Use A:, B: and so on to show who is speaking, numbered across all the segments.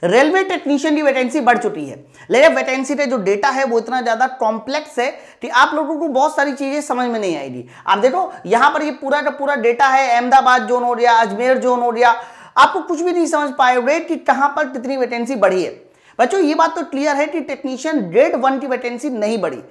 A: Railway technician की vacancy बढ़ चुकी है, लेकिन वैकेंसी का जो डेटा है वो इतना ज्यादा कॉम्प्लेक्स है कि आप लोगों को बहुत सारी चीजें समझ में नहीं आएगी। आप देखो यहां पर ये पूरा का पूरा डेटा है, अहमदाबाद जोन हो गया, अजमेर जोन हो गया, आपको कुछ भी नहीं समझ पाओगे कि कहां पर कितनी वैकेंसी बढ़ी है। बच्चों ये बात तो क्लियर है कि टेक्नीशियन ग्रेड 1 की वैकेंसी नहीं बढ़ी,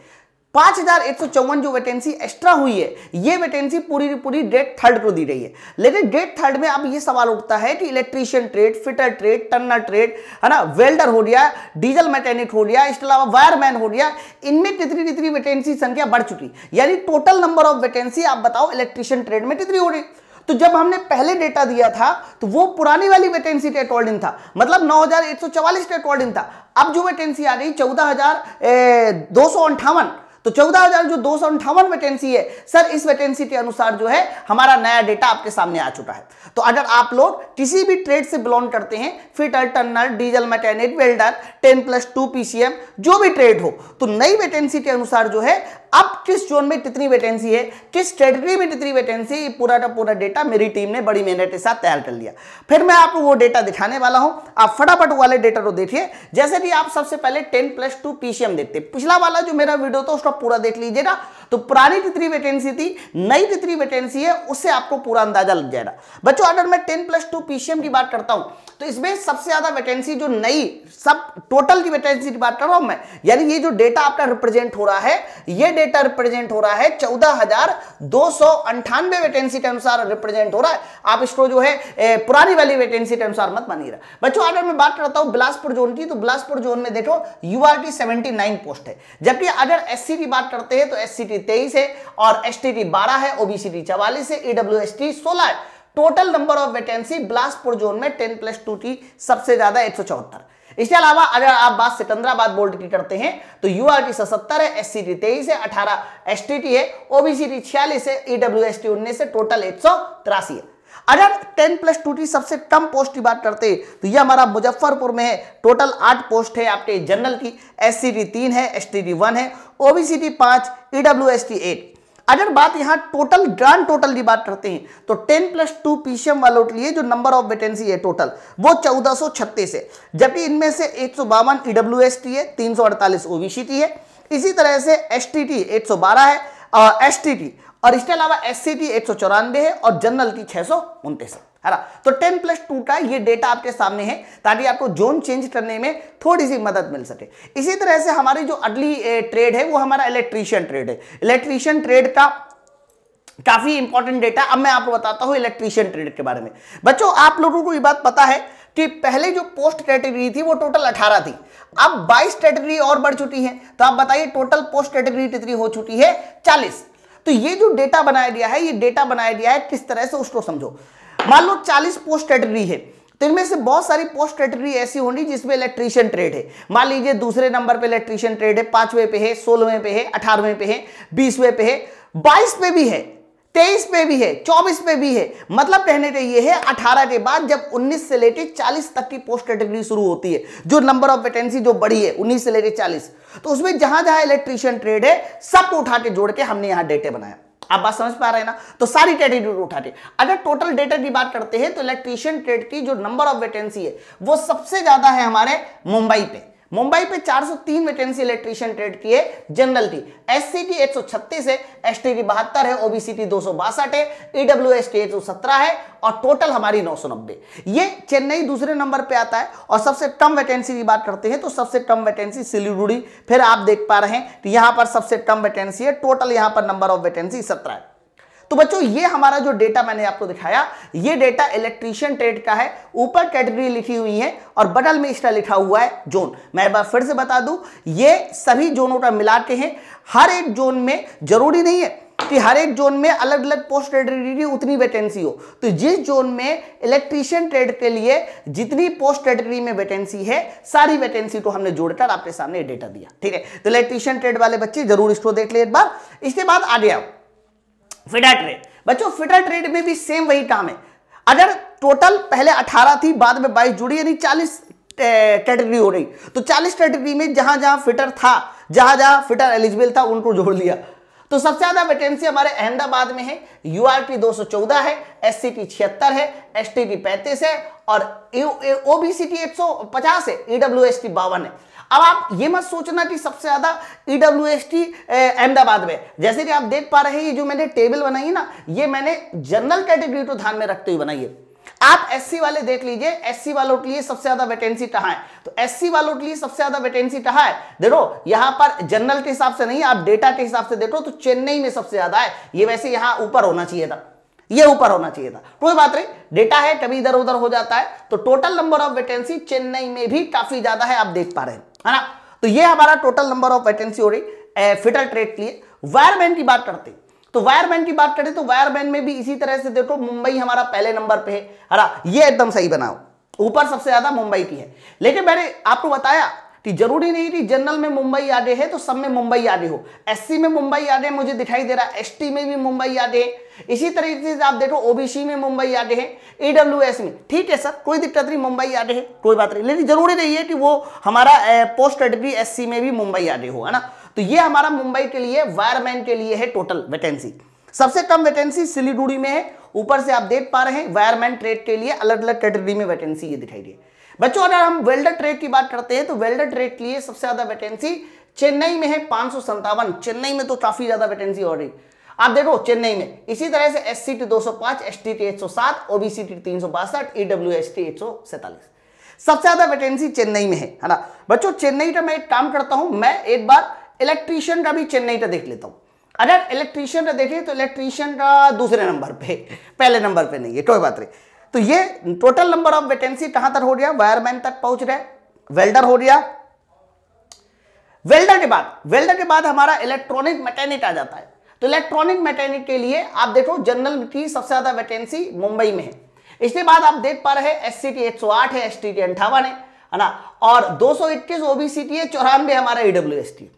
A: 5154 जो वैकेंसी एक्स्ट्रा हुई है, ये वैकेंसी पूरी की पूरी ग्रेड 3 को दी गई है। लेकिन ग्रेड 3 में अब ये सवाल उठता है कि electrician trade, fitter trade, Turner trade, है ना, वेल्डर हो गया, डीजल मैकेनिक हो गया, इसके अलावा वायरमैन हो गया, इनमें कितनी कितनी वैकेंसी संख्या बढ़ चुकी, यानी टोटल नंबर ऑफ वैकेंसी आप बताओ इलेक्ट्रीशियन ट्रेड में कितनी हो रही। तो जब हमने पहले डेटा दिया था तो वो पुरानी वाली वैकेंसी के अकॉर्डिंग था, मतलब 9144 के अकॉर्डिंग था। अब जो वैकेंसी आ रही 14258, तो 14000 जो 258 वैकेंसी है सर, इस वैकेंसी के अनुसार जो है हमारा नया डेटा आपके सामने आ चुका है। तो अगर आप लोग किसी भी ट्रेड से बिलोंग करते हैं, fitter, Turner, diesel mechanic, welder, 10+2 PCM, जो भी ट्रेड हो, तो नई वैकेंसी के अनुसार जो है अब किस जोन में कितनी वैकेंसी है, किस कैटेगरी में कितनी वैकेंसी, पूरा का पूरा डेटा मेरी टीम ने बड़ी मेहनत के साथ तैयार कर लिया। फिर मैं आपको वो डेटा दिखाने वाला हूं, आप फटाफट वाले डेटा को देखिए। जैसे कि आप सबसे पहले 10+2 PCM देखते, पिछला वाला जो मेरा वीडियो था उसका पूरा देख लीजिएगा, तो पुरानी कितनी वैकेंसी थी, नई कितनी वैकेंसी है, उससे आपको पूरा अंदाजा लग जाएगा। बच्चों अगर मैं 10+2 PCM की बात करता हूं तो इसमें सबसे ज्यादा वैकेंसी जो नई, सब टोटल की वैकेंसी की बात कर रहा हूं मैं, यानी ये जो डेटा आपका रिप्रेजेंट हो रहा है, ये डेटा रिप्रेजेंट हो रहा है 14298 वैकेंसी के अनुसार रिप्रेजेंट हो रहा है। आप इसको जो है पुरानी वाली वैकेंसी के अनुसार मत मानिएगा। बच्चों अगर मैं बात करता हूं बिलासपुर जोन की, तो बिलासपुर जोन में देखो URT 79 पोस्ट है, जबकि अगर SC की बात करते हैं तो SCT 23 है और STT 12 है, OBCT 44 है, EWST 16 है। Total number of vacancy Bilaspur zone में 10+2 की सबसे ज्यादा 174। इसके अलावा अगर आप बात सिकंदराबाद बोर्ड की करते हैं तो URT 77 है, SCT 23 है, 18 STT है, OBCT 46 है, EWST 19 है, टोटल 183 है। अगर 10+2 की सबसे कम पोस्ट की बात करते हैं तो ये हमारा मुजफ्फरपुर में है, टोटल 8 पोस्ट है आपके जनरल की, SCT 3 है, STT 1 है, OBCT 5, EWST 8। अगर बात यहां टोटल ग्रांड टोटल की बात करते हैं तो 10+2 PCM वालों के लिए जो नंबर ऑफ वैकेंसी है टोटल वो 1436 है, जबकि इनमें से 152 EWST है, 348 OBCT है, इसी तरह से STT 112 है और STT, और इसके अलावा SCT 194 है और जनरल की 629 है ना। तो 10+2 का ये डेटा आपके सामने है ताकि आपको जोन चेंज करने में थोड़ी सी मदद मिल सके। इसी तरह से हमारी जो अगली ट्रेड है वो हमारा इलेक्ट्रीशियन ट्रेड है। इलेक्ट्रीशियन ट्रेड का काफी इंपॉर्टेंट डेटा अब मैं आपको बताता हूं इलेक्ट्रीशियन ट्रेड के बारे में। बच्चों आप लोगों को ये बात पता है कि पहले जो पोस्ट कैटेगरी थी वो टोटल 18 थी, अब 22 कैटेगरी और बढ़ चुकी है। तो आप बताइए टोटल पोस्ट कैटेगरी कितनी हो चुकी है, 40। तो ये जो डेटा बनाया गया है, ये डेटा बनाया गया है किस तरह से उसको समझो। मान लो 40 पोस्ट कैटेगरी है, तो इनमें से बहुत सारी पोस्ट कैटेगरी ऐसी होंगी जिसमें इलेक्ट्रीशियन ट्रेड है। मान लीजिए दूसरे नंबर पे इलेक्ट्रीशियन ट्रेड है, 5वें पे है, 16वें पे है, 18वें पे है, 20वें पे है, 22 पे भी है, 23 पे भी है, 24 पे भी है। मतलब कहने का ये है 18 के बाद जब 19 से लेकर 40 तक की पोस्ट कैटेगरी शुरू होती है, जो नंबर ऑफ वैकेंसी जो बढ़ी है 19 से लेकर 40, तो उसमें जहां जहां इलेक्ट्रीशियन ट्रेड है सबको उठा के जोड़ के हमने यहां डेटा बनाया। आप बात समझ पा रहे हैं ना। तो सारी कैटेगरी उठा के अगर टोटल डेटा की बात करते हैं तो इलेक्ट्रीशियन ट्रेड की जो नंबर ऑफ वैकेंसी है वो सबसे ज्यादा है हमारे मुंबई पे। मुंबई पे 403 वैकेंसी इलेक्ट्रीशियन ट्रेड की है जनरल की, SCT 136 है, STT 72 है, OBCT 262 है, EWST 117 है और टोटल हमारी 990। ये चेन्नई दूसरे नंबर पे आता है। और सबसे कम वैकेंसी की बात करते हैं तो सबसे कम वैकेंसी सिलीगुड़ी, फिर आप देख पा रहे हैं कि यहां पर सबसे कम वैकेंसी है, टोटल यहां पर नंबर ऑफ वैकेंसी 17 है। तो बच्चों ये हमारा जो डेटा मैंने आपको दिखाया, ये डेटा इलेक्ट्रीशियन ट्रेड का है। ऊपर कैटेगरी लिखी हुई है और बगल में इसका लिखा हुआ है जोन। मैं एक बार फिर से बता दूं, ये सभी जोनों का मिला के हैं। हर एक जोन में जरूरी नहीं है कि हर एक जोन में अलग अलग पोस्ट कैटेगरी की उतनी वैकेंसी हो। तो जिस जोन में इलेक्ट्रीशियन ट्रेड के लिए जितनी पोस्ट कैटेगरी में वैकेंसी है, सारी वैकेंसी को हमने जोड़कर आपके सामने डेटा दिया। ठीक है, तो इलेक्ट्रीशियन ट्रेड वाले बच्चे जरूर इसको देख ले एक बार। इसके बाद आ गया फिटर ट्रेड। बच्चों फिटर ट्रेड में भी सेम वही काम है। अगर टोटल पहले 18 थी, बाद में 22 जुड़ी, यानी 40 कैटेगरी हो रही। तो 40 कैटेगरी में जहां जहां फिटर था, जहां जहां फिटर एलिजिबल था, उनको जोड़ लिया। तो सबसे ज्यादा वैकेंसी हमारे अहमदाबाद में है, यूआरटी 214 है, एससीटी 76 है, एसटीटी 35 है और ओबीसीटी 150 है, ईडब्ल्यूएसटी 52 है। अब आप ये मत सोचना कि सबसे ज्यादा ईडब्ल्यूएसटी अहमदाबाद में, जैसे कि आप देख पा रहे हैं ये जो मैंने टेबल बनाई है ना, ये मैंने जनरल कैटेगरी को ध्यान में रखते हुए बनाई है। आप एससी वाले देख लीजिए, एससी वालों के लिए सबसे ज्यादा वैकेंसी कहां है, तो एससी वालों के लिए सबसे ज्यादा वैकेंसी कहां है, देखो यहां पर जनरल के हिसाब से नहीं, आप डेटा के हिसाब से देखो तो चेन्नई में सबसे ज्यादा है। ये वैसे यहां ऊपर होना चाहिए था, ये ऊपर होना चाहिए था, कोई बात नहीं, डेटा है कभी इधर उधर हो जाता है। तो total number of vacancy Chennai में भी काफी ज्यादा है, आप देख पा रहे हैं, है ना। तो ये हमारा टोटल नंबर ऑफ वैकेंसी हो रही फिटर ट्रेड के लिए। वायरमैन की बात करते हैं, तो वायरमैन की बात करें तो वायरमैन में भी इसी तरह से देखो मुंबई हमारा पहले नंबर पे है ना, ये एकदम सही बनाओ, ऊपर सबसे ज्यादा मुंबई की है। लेकिन मैंने आपको बताया कि जरूरी नहीं कि जनरल में मुंबई आगे है तो सब में मुंबई आगे हो, एससी में मुंबई आगे मुझे दिखाई दे रहा है, एसटी में भी मुंबई आगे है, इसी तरीके से आप देखो ओबीसी में मुंबई आगे है, ईडब्ल्यूएस में, ठीक है सर कोई दिक्कत नहीं, मुंबई आगे है कोई बात नहीं, लेकिन जरूरी नहीं है कि वो हमारा पोस्ट कैटेगरी एससी में भी मुंबई आगे हो, है ना। तो ये हमारा मुंबई के लिए वायरमैन के लिए है टोटल वैकेंसी। सबसे कम वैकेंसी सिलीगुड़ी में है, ऊपर से आप देख पा रहे हैं वायरमैन ट्रेड के लिए अलग अलग कैटेगरी में वैकेंसी ये दिखाई दी। बच्चों अगर हम वेल्डर ट्रेड की बात करते हैं तो वेल्डर ट्रेड के लिए सबसे ज्यादा वैकेंसी चेन्नई में है 557, चेन्नई में तो काफी ज्यादा वैकेंसी हो रही, आप देखो चेन्नई में। इसी तरह से एससीटी 205, एसटीटी 107, ओबीसीटी 362, ईडब्ल्यूएसटी 147, सबसे ज्यादा वैकेंसी चेन्नई में है ना। बच्चों चेन्नई का मैं एक काम करता हूं, मैं एक बार इलेक्ट्रीशियन का भी चेन्नई का देख लेता हूं। अगर इलेक्ट्रीशियन का देखें तो इलेक्ट्रीशियन का दूसरे नंबर पे, पहले नंबर पे नहीं है, कोई बात नहीं। तो ये टोटल नंबर ऑफ वैकेंसी कहां तक हो गया, वायरमैन तक पहुंच रहे, वेल्डर हो गया। वेल्डर के बाद हमारा इलेक्ट्रॉनिक मैकेनिक आ जाता है। तो इलेक्ट्रॉनिक मैकेनिक के लिए आप देखो जनरल की सबसे ज्यादा वैकेंसी मुंबई में है। इसके बाद आप देख पा रहे हैं एससीटी 108 है, एसटीटी 58 है ना, और 221 ओबीसीटी है, 94 हमारा ईडब्ल्यूएसटी।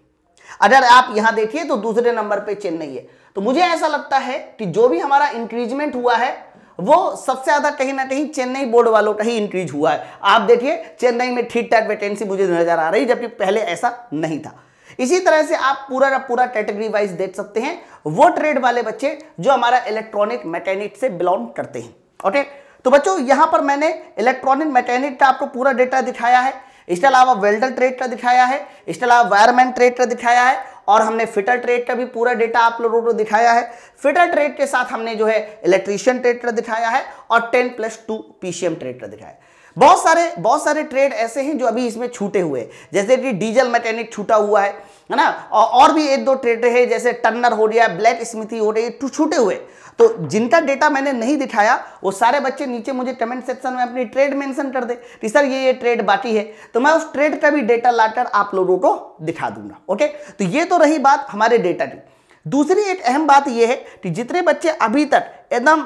A: अगर आप यहां देखिए तो दूसरे नंबर पे चेन्नई है। तो मुझे ऐसा लगता है कि जो भी हमारा इंक्रीजमेंट हुआ है वो सबसे ज्यादा कहीं ना कहीं चेन्नई बोर्ड वालों का ही इंक्रीज हुआ है। आप देखिए चेन्नई में ठीक ठाक वैकेंसी मुझे नजर आ रही, जबकि पहले ऐसा नहीं था। इसी तरह से आप पूरा का पूरा कैटेगरी वाइज देख सकते हैं, वो ट्रेड वाले बच्चे जो हमारा इलेक्ट्रॉनिक मैकेनिक से बिलोंग करते हैं। ओके, तो बच्चों यहां पर मैंने इलेक्ट्रॉनिक मैकेनिक का आपको पूरा डेटा दिखाया है, इसके अलावा वेल्डर ट्रेड का दिखाया है, इसके अलावा वायरमैन ट्रेड का दिखाया है, और हमने फिटर ट्रेड का भी पूरा डेटा आप लोगों को दिखाया है। फिटर ट्रेड के साथ हमने जो है इलेक्ट्रीशियन ट्रेड का दिखाया है और 10+2 पीसीएम ट्रेड का दिखाया है। बहुत सारे ट्रेड ऐसे हैं जो अभी इसमें छूटे हुए हैं, जैसे कि डीजल मैकेनिक छूटा हुआ है ना, और भी एक दो ट्रेड है जैसे टन्नर हो गया, ब्लैक स्मिथी हो रही है, छूटे हुए। तो जिनका डेटा मैंने नहीं दिखाया वो सारे बच्चे नीचे मुझे कमेंट सेक्शन में अपनी ट्रेड मेंशन कर दे कि सर ये ट्रेड बाकी है, तो मैं उस ट्रेड का भी डेटा लाकर आप लोगों को दिखा दूंगा। ओके, तो ये तो रही बात हमारे डेटा की। दूसरी एक अहम बात यह है कि जितने बच्चे अभी तक एकदम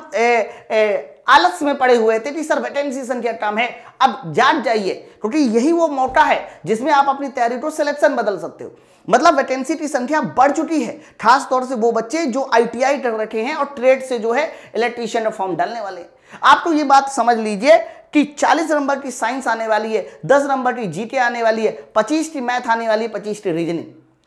A: आलस में पड़े हुए थे कि सर वैकेंसी संख्या कम है, अब जाग जाइए, क्योंकि यही वो मौका है जिसमें आप अपनी तैयारी को सिलेक्शन बदल सकते हो। मतलब वैकेंसी की संख्या बढ़ चुकी है, खास तौर से वो बच्चे जो आईटीआई कर रखे हैं और ट्रेड से जो है इलेक्ट्रीशियन का फॉर्म डालने वाले हैं। आपको ये बात समझ लीजिए कि 40 नंबर की साइंस आने वाली है, 10 नंबर की जीके आने वाली है, 25 की मैथ आने वाली है, 25 की रीजनिंग।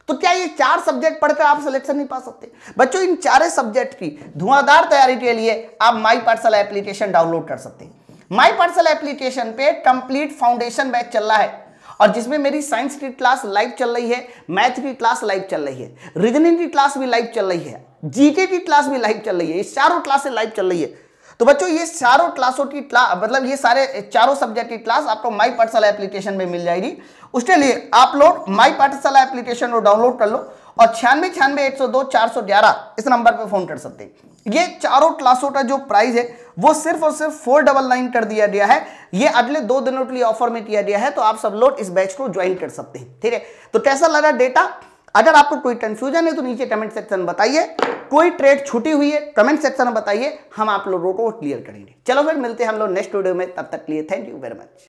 A: तो क्या ये 4 सब्जेक्ट पढ़कर आप सिलेक्शन नहीं पा सकते? बच्चों इन 4 सब्जेक्ट की धुआंधार तैयारी के लिए आप माई पाठशाला एप्लीकेशन डाउनलोड कर सकते हैं। माई पाठशाला एप्लीकेशन पे कंप्लीट फाउंडेशन बैच चल रहा है, और जिसमें मेरी साइंस की क्लास लाइव चल रही है, मैथ की क्लास लाइव चल रही है, रीजनिंग की क्लास भी लाइव चल रही है, जीके की क्लास भी लाइव चल रही है, ये चारों क्लासें लाइव चल रही है। तो बच्चों ये चारों क्लासों की मतलब ये सारे चारों सब्जेक्ट की क्लास आपको माई पाठशाला एप्लीकेशन में मिल जाएगी। उसके लिए आप लोग माई पाठशाला एप्लीकेशन को डाउनलोड कर लो और 969102 इस नंबर पे फोन कर सकते हैं। ये चारों क्लासों का जो प्राइस है वो सिर्फ और सिर्फ 499 कर दिया गया है। ये अगले 2 दिनों के लिए ऑफर में किया गया है, तो आप सब लोग इस बैच को ज्वाइन कर सकते हैं। ठीक है, तो कैसा लगा डेटा? अगर आपको कोई कंफ्यूजन है तो नीचे कमेंट सेक्शन में बताइए, कोई ट्रेड छूटी हुई है कमेंट सेक्शन में बताइए, हम आप लोगों को क्लियर करेंगे। चलो फिर मिलते हैं हम लोग नेक्स्ट वीडियो में, तब तक के लिए थैंक यू वेरी मच।